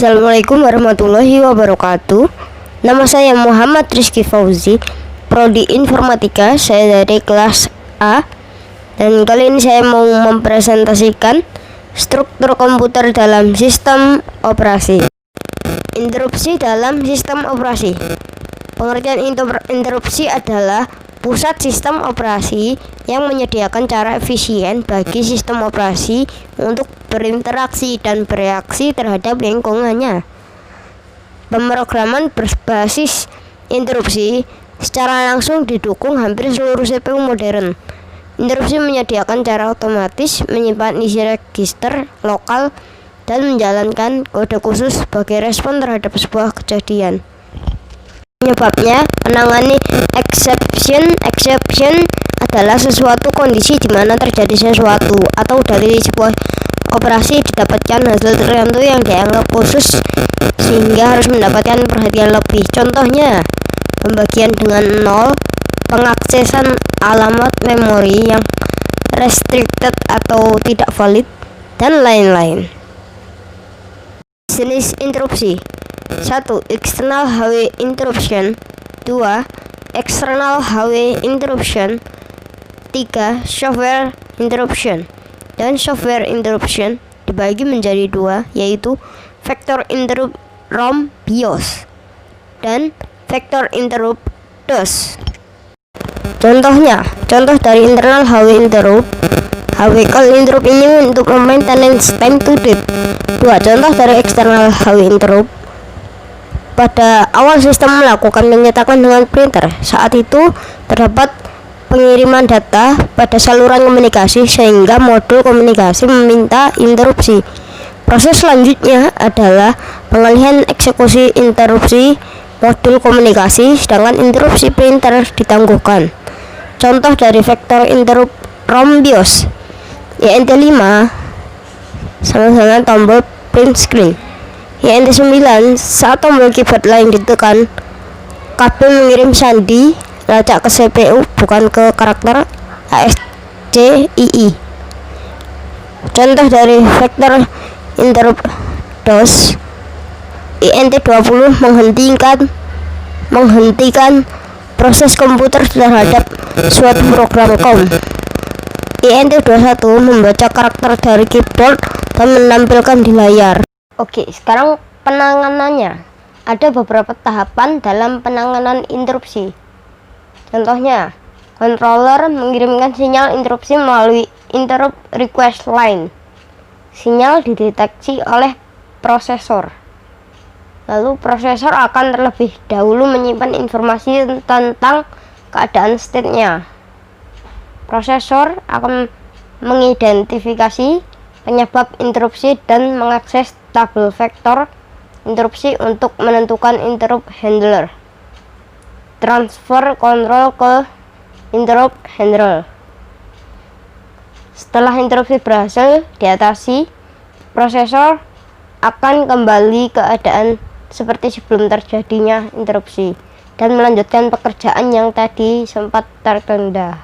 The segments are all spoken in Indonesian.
Assalamualaikum warahmatullahi wabarakatuh. Nama saya Muhammad Rizky Fauzi, Prodi Informatika. Saya dari kelas A. Dan kali ini saya mau mempresentasikan struktur komputer dalam sistem operasi. Interupsi dalam sistem operasi. Pengertian interupsi adalah pusat sistem operasi yang menyediakan cara efisien bagi sistem operasi untuk berinteraksi dan bereaksi terhadap lingkungannya. Pemrograman berbasis interupsi secara langsung didukung hampir seluruh CPU modern. Interupsi menyediakan cara otomatis menyimpan isi register lokal dan menjalankan kode khusus sebagai respon terhadap sebuah kejadian. Penyebabnya, menangani exception adalah sesuatu kondisi di mana terjadi sesuatu atau dari sebuah operasi didapatkan hasil tertentu yang dianggap khusus sehingga harus mendapatkan perhatian lebih. Contohnya, pembagian dengan nol, pengaksesan alamat memori yang restricted atau tidak valid, dan lain-lain. Jenis interupsi: 1. External HW interruption. 2. External HW interruption. 3. Software interruption. Dan software interruption dibagi menjadi dua, yaitu vector interrupt ROM BIOS dan vector interrupt DOS. Contoh dari internal HW interrupt. HW call interrupt ini untuk maintenance time to date. 2. Contoh dari external HW interrupt. Pada awal sistem melakukan penyetakan dengan printer. Saat itu terdapat pengiriman data pada saluran komunikasi sehingga modul komunikasi meminta interupsi. Proses selanjutnya adalah pengalihan eksekusi interupsi modul komunikasi, sedangkan interupsi printer ditangguhkan. Contoh dari vektor interrupt ROM BIOS: YNT5 sama tombol print screen. YNT9 saat tombol keyboard lain ditekan, kabel mengirim sandi lacak ke CPU bukan ke karakter ASCII. Contoh dari vektor interrupt DOS: INT20 menghentikan proses komputer terhadap suatu program COM. INT21 membaca karakter dari keyboard dan menampilkan di layar. Oke, sekarang penanganannya. Ada beberapa tahapan dalam penanganan interupsi. Contohnya, controller mengirimkan sinyal interupsi melalui interrupt request line. Sinyal dideteksi oleh prosesor. Lalu prosesor akan terlebih dahulu menyimpan informasi tentang keadaan state-nya. Prosesor akan mengidentifikasi penyebab interupsi dan mengakses tabel vektor interupsi untuk menentukan interrupt handler. Transfer kontrol ke interrupt handler. Setelah interupsi berhasil diatasi, prosesor akan kembali keadaan seperti sebelum terjadinya interupsi dan melanjutkan pekerjaan yang tadi sempat tertunda.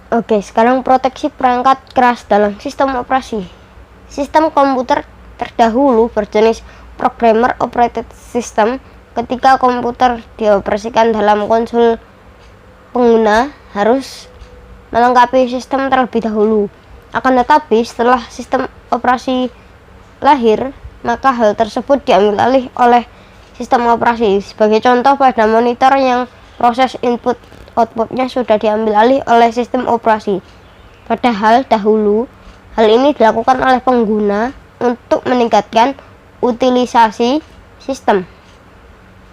Oke, sekarang proteksi perangkat keras dalam sistem operasi. Sistem komputer terdahulu berjenis Programmer Operated System. Ketika komputer dioperasikan dalam konsol, pengguna harus melengkapi sistem terlebih dahulu. Akan tetapi setelah sistem operasi lahir, maka hal tersebut diambil alih oleh sistem operasi. Sebagai contoh, pada monitor yang proses input outputnya sudah diambil alih oleh sistem operasi. Padahal dahulu hal ini dilakukan oleh pengguna untuk meningkatkan utilisasi sistem.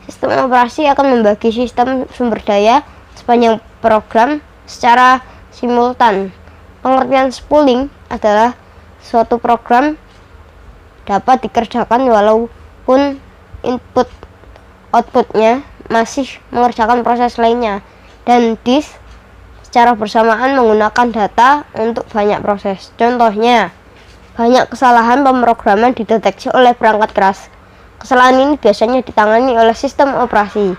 Sistem operasi akan membagi sistem sumber daya sepanjang program secara simultan. Pengertian spooling adalah suatu program dapat dikerjakan walaupun input outputnya masih mengerjakan proses lainnya, dan disk secara bersamaan menggunakan data untuk banyak proses. Contohnya, banyak kesalahan pemrograman dideteksi oleh perangkat keras. Kesalahan ini biasanya ditangani oleh sistem operasi.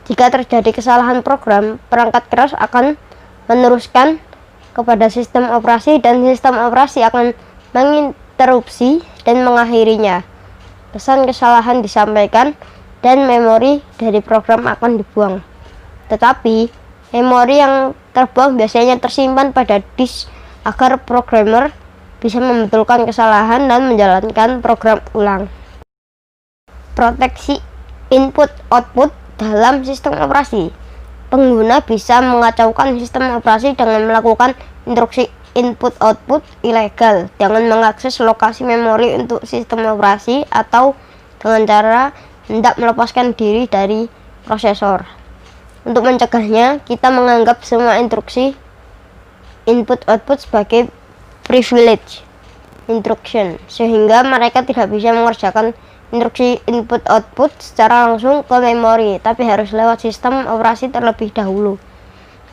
Jika terjadi kesalahan program, perangkat keras akan meneruskan kepada sistem operasi dan sistem operasi akan menginterupsi dan mengakhirinya. pesan kesalahan disampaikan, dan memori dari program akan dibuang. Tetapi, memori yang terbuang biasanya tersimpan pada disk agar programmer bisa membetulkan kesalahan dan menjalankan program ulang. Proteksi input-output dalam sistem operasi. Pengguna bisa mengacaukan sistem operasi dengan melakukan instruksi input-output ilegal, dengan mengakses lokasi memori untuk sistem operasi, atau dengan cara hendak melepaskan diri dari prosesor. Untuk mencegahnya, kita menganggap semua instruksi input-output sebagai privilege instruction, sehingga mereka tidak bisa mengerjakan instruksi input-output secara langsung ke memori, tapi harus lewat sistem operasi terlebih dahulu.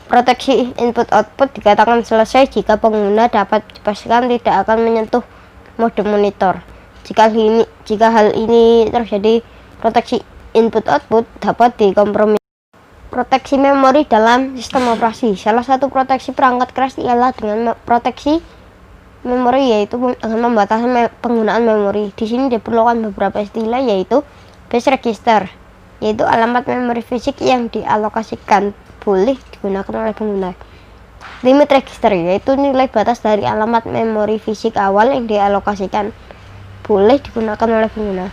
Proteksi input-output dikatakan selesai jika pengguna dapat dipastikan tidak akan menyentuh mode monitor. Jika hal ini terjadi, proteksi input-output dapat dikompromi. Proteksi memori dalam sistem operasi. Salah satu proteksi perangkat keras ialah dengan proteksi memori, yaitu dengan membatasi penggunaan memori. Di sini diperlukan beberapa istilah, yaitu base register, yaitu alamat memori fisik yang dialokasikan, boleh digunakan oleh pengguna. Limit register, yaitu nilai batas dari alamat memori fisik awal yang dialokasikan, boleh digunakan oleh pengguna.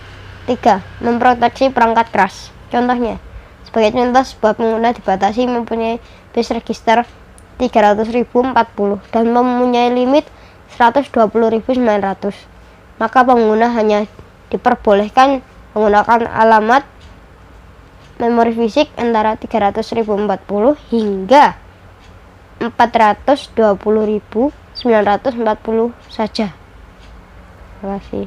3. Memproteksi perangkat keras. Contohnya, sebagai contoh, sebuah pengguna dibatasi mempunyai base register 300.040 dan mempunyai limit 120.900, maka pengguna hanya diperbolehkan menggunakan alamat memori fisik antara 300.040 hingga 420.940 saja. Terima kasih.